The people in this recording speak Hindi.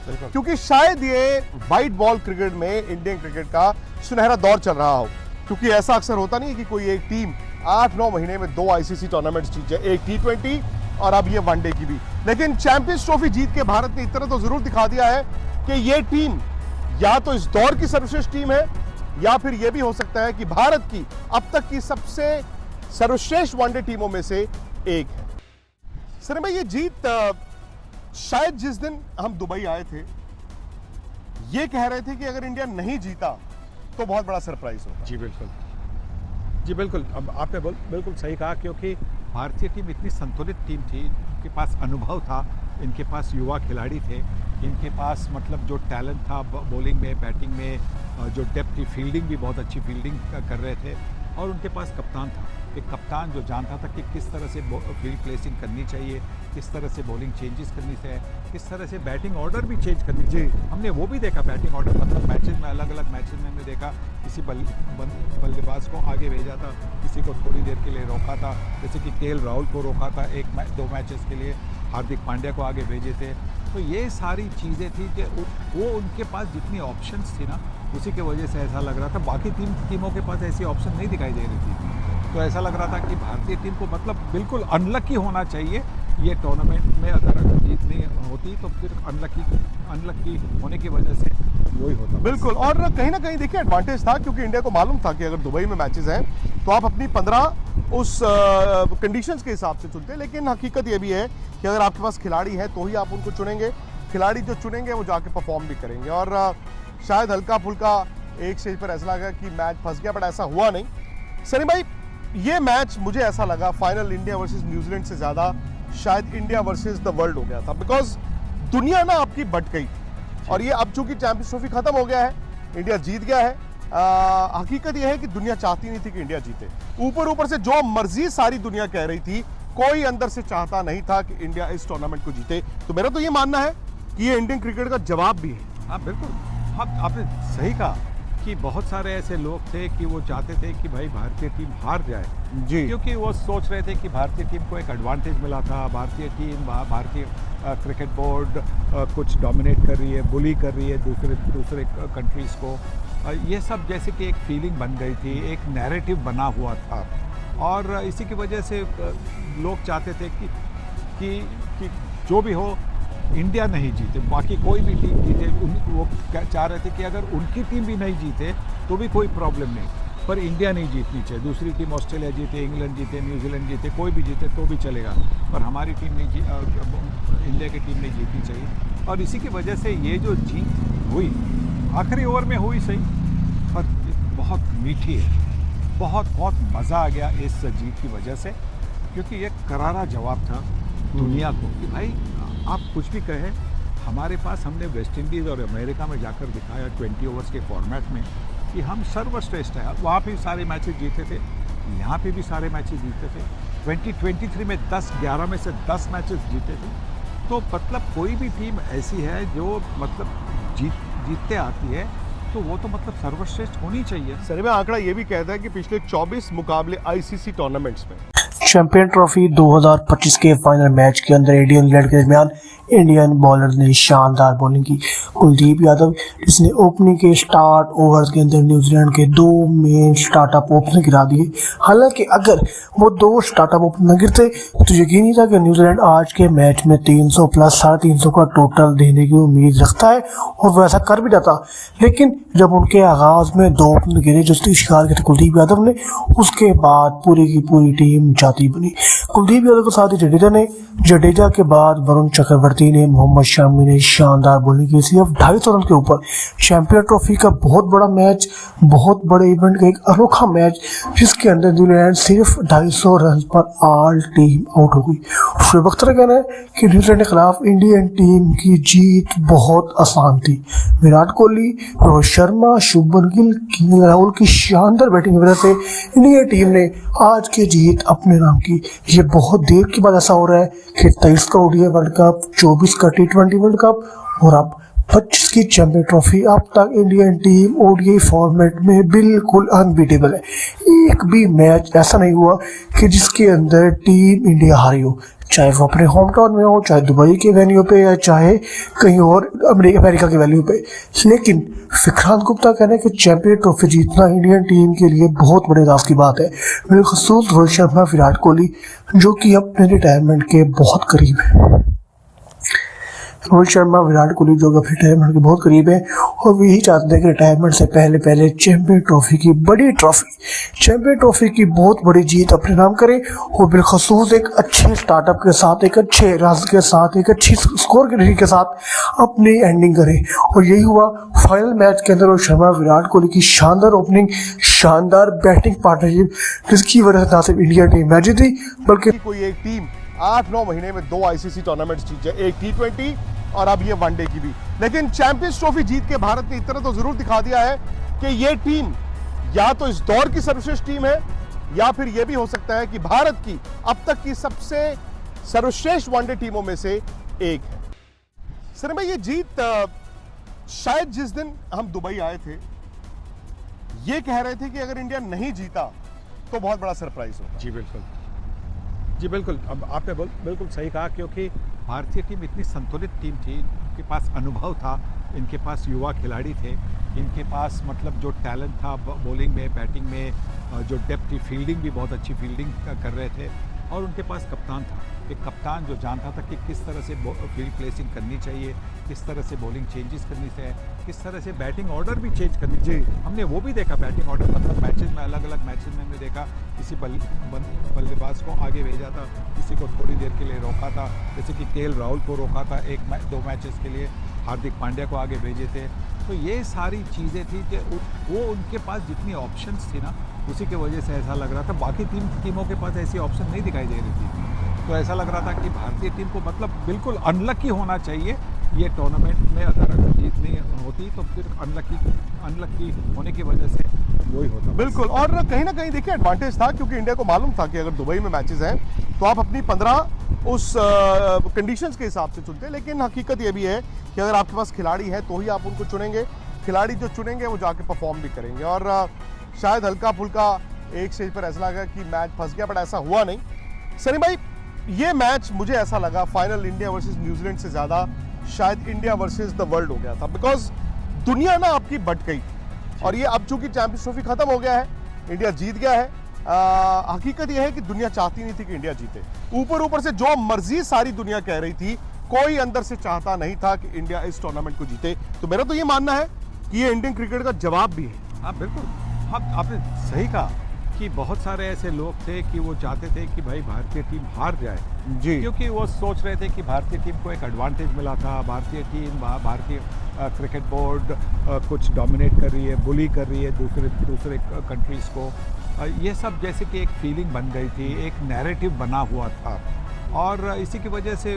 है, क्योंकि शायद ये वाइट बॉल क्रिकेट में इंडियन क्रिकेट का सुनहरा दौर चल रहा हो। क्योंकि ऐसा अक्सर होता नहीं है कि कोई एक टीम 8-9 महीने में 2 आईसीसी टूर्नामेंट्स जीत जाए, एक T20 और अब ये वनडे की भी। लेकिन चैंपियंस ट्रॉफी जीत के भारत ने इतना तो जरूर दिखा दिया है कि ये टीम या तो इस दौर की सर्वश्रेष्ठ टीम है, या फिर यह भी हो सकता है कि भारत की अब तक की सबसे सर्वश्रेष्ठ वनडे टीमों में से एक है। सर भाई, ये जीत शायद जिस दिन हम दुबई आए थे ये कह रहे थे कि अगर इंडिया नहीं जीता तो बहुत बड़ा सरप्राइज होगा। जी बिल्कुल, जी बिल्कुल। अब आपने बिल्कुल सही कहा, क्योंकि भारतीय टीम इतनी संतुलित टीम थी, इनके पास अनुभव था, इनके पास युवा खिलाड़ी थे, इनके पास मतलब जो टैलेंट था बॉलिंग में, बैटिंग में, जो डेप्थ थी, फील्डिंग भी बहुत अच्छी फील्डिंग कर रहे थे, और उनके पास कप्तान था, एक कप्तान जो जानता था कि किस तरह से फील्ड प्लेसिंग करनी चाहिए, किस तरह से बॉलिंग चेंजेस करनी चाहिए, किस तरह से बैटिंग ऑर्डर भी चेंज करनी चाहिए। हमने वो भी देखा, बैटिंग ऑर्डर मतलब मैचेस में, अलग अलग मैचेस में हमने देखा किसी बल्लेबाज को आगे भेजा था, किसी को थोड़ी देर के लिए रोका था, जैसे कि KL राहुल को रोका था 1-2 मैचेस के लिए, हार्दिक पांड्या को आगे भेजे थे। तो ये सारी चीज़ें थी कि वो उनके पास जितनी ऑप्शंस थी ना, उसी की वजह से ऐसा लग रहा था। बाकी टीमों के पास ऐसी ऑप्शन नहीं दिखाई दे रही थी, तो ऐसा लग रहा था कि भारतीय टीम को मतलब बिल्कुल अनलकी होना चाहिए ये टूर्नामेंट में। अगर जीतनी होती तो फिर अनलकी होने की वजह से वही होता। बिल्कुल, और कहीं ना कहीं देखिए एडवांटेज था, क्योंकि इंडिया को मालूम था कि अगर दुबई में मैचेस हैं तो आप अपनी 15 उस कंडीशंस के हिसाब से चुनते हैं। लेकिन हकीकत ये भी है कि अगर आपके पास खिलाड़ी है तो ही आप उनको चुनेंगे, खिलाड़ी जो चुनेंगे वो जाके परफॉर्म भी करेंगे। और शायद हल्का फुल्का एक स्टेज पर ऐसा लगा कि मैच फंस गया, बट ऐसा हुआ नहीं। सनी भाई, ये मैच मुझे ऐसा लगा फाइनल इंडिया वर्सेस न्यूजीलैंड से ज़्यादा शायद इंडिया वर्सेस द वर्ल्ड हो गया था, बिकॉज दुनिया ना आपकी बट गई थी। और ये अब चूंकि चैंपियंस ट्रॉफी खत्म हो गया है, इंडिया जीत गया है, हकीकत यह है कि दुनिया चाहती नहीं थी कि इंडिया जीते। ऊपर से जो मर्जी सारी दुनिया कह रही थी, कोई अंदर से चाहता नहीं था कि इंडिया इस टूर्नामेंट को जीते। तो मेरा तो ये मानना है कि ये इंडियन क्रिकेट का जवाब भी है। हाँ बिल्कुल, हाँ आपने सही कहा कि बहुत सारे ऐसे लोग थे कि वो चाहते थे कि भाई भारतीय टीम हार जाए जी, क्योंकि वो सोच रहे थे कि भारतीय टीम को एक एडवांटेज मिला था, भारतीय टीम, भारतीय क्रिकेट बोर्ड कुछ डोमिनेट कर रही है, बुली कर रही है दूसरे कंट्रीज़ को। ये सब जैसे कि एक फीलिंग बन गई थी, एक नैरेटिव बना हुआ था, और इसी की वजह से लोग चाहते थे कि जो भी हो इंडिया नहीं जीते, बाकी कोई भी टीम जीते। वो चाह रहे थे कि अगर उनकी टीम भी नहीं जीते तो भी कोई प्रॉब्लम नहीं, पर इंडिया नहीं जीतनी चाहिए। दूसरी टीम ऑस्ट्रेलिया जीते, इंग्लैंड जीते, न्यूजीलैंड जीते, कोई भी जीते तो भी चलेगा, पर हमारी टीम नहीं इंडिया की टीम नहीं जीतनी चाहिए। और इसी की वजह से ये जो जीत हुई आखिरी ओवर में हुई सही, पर बहुत मीठी है, बहुत मज़ा आ गया इस जीत की वजह से, क्योंकि ये करारा जवाब था दुनिया को कि भाई आप कुछ भी कहें, हमारे पास हमने वेस्ट इंडीज़ और अमेरिका में जाकर दिखाया 20 ओवर्स के फॉर्मेट में कि हम सर्वश्रेष्ठ हैं। वहाँ भी सारे मैचेस जीते थे, यहाँ पे भी सारे मैचेस जीते थे। 2023 में 11 में से 10 मैचेस जीते थे। तो मतलब कोई भी टीम ऐसी है जो मतलब जीतते आती है तो वो तो मतलब सर्वश्रेष्ठ होनी चाहिए। सर में आंकड़ा ये भी कहता है कि पिछले 24 मुकाबले आईसीसी टूर्नामेंट्स में चैंपियन ट्रॉफी 2025 के फाइनल मैच के अंदर इंडिया इंग्लैंड के दरमियान इंडियन बॉलर ने शानदार बॉलिंग की। कुलदीप यादव जिसने ओपनिंग के स्टार्ट ओवर्स के अंदर न्यूजीलैंड के 2 मेन स्टार्टअप ओपनर गिरा दिए। हालांकि अगर वो 2 स्टार्टअप ओपनर गिरते तो यकीन ही था कि न्यूजीलैंड आज के मैच में 300 प्लस 350 का टोटल देने की उम्मीद रखता है, और वो ऐसा कर भी जाता। लेकिन जब उनके आगाज में 2 ओपनर गिरे जिसने शिकार किया कुलदीप यादव ने, उसके बाद पूरी की पूरी टीम जाती बनी। कुलदीप यादव के साथ ही जडेजा के बाद वरुण चक्रवर्ती ने, मोहम्मद शमी ने शानदार बॉलिंग की। सिर्फ 250 रन के ऊपर चैंपियन ट्रॉफी का बहुत बड़ा मैच, बहुत बड़े इवेंट का एक अनोखा मैच, जिसके अंदर न्यूजीलैंड सिर्फ 250 रन पर ऑल टीम आउट हो गई। शोएब अख्तर का कहना है कि न्यूजीलैंड के खिलाफ इंडियन टीम की जीत बहुत आसान थी। विराट कोहली, रोहित शर्मा, शुभमन गिल, KL राहुल की शानदार बैटिंग की वजह से इंडियन टीम ने आज की जीत अपने नाम की। ये बहुत देर के बाद ऐसा हो रहा है कि 23 का ODI वर्ल्ड कप, 24 का T20 वर्ल्ड कप और अब 2025 की चैंपियन ट्रॉफी अब तक इंडियन टीम ओडीआई फॉर्मेट में बिल्कुल अनबीटेबल है। एक भी मैच ऐसा नहीं हुआ कि जिसके अंदर टीम इंडिया हारी हो, चाहे वो अपने होम टाउन में हो, चाहे दुबई के वेन्यू पे या चाहे कहीं और अमेरिका के वेन्यू पे। लेकिन विक्रांत गुप्ता कहने कि चैंपियन ट्रॉफी जीतना इंडियन टीम के लिए बहुत बड़े दाव की बात है। बिलखसूस रोहित शर्मा, विराट कोहली जो कि अपने रिटायरमेंट के बहुत करीब है। रोहित शर्मा, विराट कोहली जो कि रिटायरमेंट के बहुत करीब है और वो यही चाहते हैं कि रिटायरमेंट से पहले चैंपियन ट्रॉफी की बड़ी चैंपियन ट्रॉफी की बहुत बड़ी जीत अपने नाम करे और बिलखसूस एक अच्छे स्टार्टअप के साथ, एक अच्छे रन के साथ, एक अच्छी स्कोर के साथ अपनी एंडिंग करे। और यही हुआ फाइनल मैच के अंदर रोहित शर्मा, विराट कोहली की शानदार ओपनिंग, शानदार बैटिंग पार्टनरशिप, जिसकी वजह से ना सिर्फ इंडिया टीम मैच जीती बल्कि कोई एक टीम 8-9 महीने में 2 आईसीसी टूर्नामेंट्स जीत जाए, एक T20 और अब ये वनडे की भी। लेकिन चैंपियंस ट्रॉफी जीत के भारत ने इतना तो जरूर दिखा दिया है कि ये टीम या तो इस दौर की सर्वश्रेष्ठ टीम है या फिर यह भी हो सकता है कि भारत की अब तक की सबसे सर्वश्रेष्ठ वनडे टीमों में से एक है। सर भाई, ये जीत शायद जिस दिन हम दुबई आए थे ये कह रहे थे कि अगर इंडिया नहीं जीता तो बहुत बड़ा सरप्राइज होगा। जी बिल्कुल, अब आपने बिल्कुल सही कहा, क्योंकि भारतीय टीम इतनी संतुलित टीम थी, इनके पास अनुभव था, इनके पास युवा खिलाड़ी थे, इनके पास मतलब जो टैलेंट था बॉलिंग में, बैटिंग में, जो डेप्थ थी, फील्डिंग भी बहुत अच्छी फील्डिंग कर रहे थे और उनके पास कप्तान था, एक कप्तान जो जानता था कि किस तरह से फील्ड प्लेसिंग करनी चाहिए, किस तरह से बॉलिंग चेंजेस करनी चाहिए, किस तरह से बैटिंग ऑर्डर भी चेंज करनी चाहिए। हमने वो भी देखा, बैटिंग ऑर्डर मतलब मैचेस में, अलग अलग मैचेस में हमने देखा किसी बल्लेबाज को आगे भेजा था, किसी को थोड़ी देर के लिए रोका था, जैसे कि केएल राहुल को रोका था 1-2 मैचेस के लिए, हार्दिक पांड्या को आगे भेजे थे। तो ये सारी चीज़ें थी कि वो उनके पास जितनी ऑप्शंस थी ना, उसी की वजह से ऐसा लग रहा था। बाकी टीमों के पास ऐसी ऑप्शन नहीं दिखाई दे रही थी, तो ऐसा लग रहा था कि भारतीय टीम को मतलब बिल्कुल अनलकी होना चाहिए ये टूर्नामेंट में। अगर जीत नहीं होती तो फिर अनलकी होने की वजह से वही होता। बिल्कुल, और कहीं ना कहीं देखिए एडवांटेज था क्योंकि इंडिया को मालूम था कि अगर दुबई में मैचेस हैं तो आप अपनी 15 उस कंडीशंस के हिसाब से चुनते हैं। लेकिन हकीकत ये भी है कि अगर आपके पास खिलाड़ी है तो ही आप उनको चुनेंगे, खिलाड़ी जो चुनेंगे वो जाके परफॉर्म भी करेंगे। और शायद हल्का फुल्का एक स्टेज पर ऐसा लगा कि मैच फंस गया, बट ऐसा हुआ नहीं। सनी भाई, ये मैच मुझे ऐसा लगा फाइनल इंडिया वर्सेस न्यूजीलैंड से ज़्यादा शायद इंडिया वर्सेस द वर्ल्ड हो गया था, बिकॉज दुनिया ना आपकी बट गई और ये अब चूंकि चैंपियंस ट्रॉफी खत्म हो गया है, इंडिया जीत गया है। हकीकत यह है कि दुनिया चाहती नहीं थी कि इंडिया जीते। ऊपर से जो मर्जी सारी दुनिया कह रही थी, कोई अंदर से चाहता नहीं था कि इंडिया इस टूर्नामेंट को जीते। तो मेरा तो ये मानना है कि ये इंडियन क्रिकेट का जवाब भी है। हाँ बिल्कुल, हाँ आपने सही कहा कि बहुत सारे ऐसे लोग थे कि वो चाहते थे कि भाई भारतीय टीम हार जाए जी, क्योंकि वो सोच रहे थे कि भारतीय टीम को एक एडवांटेज मिला था, भारतीय टीम, भारतीय क्रिकेट बोर्ड कुछ डोमिनेट कर रही है, बुली कर रही है दूसरे कंट्रीज़ को। ये सब जैसे कि एक फीलिंग बन गई थी, एक नैरेटिव बना हुआ था और इसी की वजह से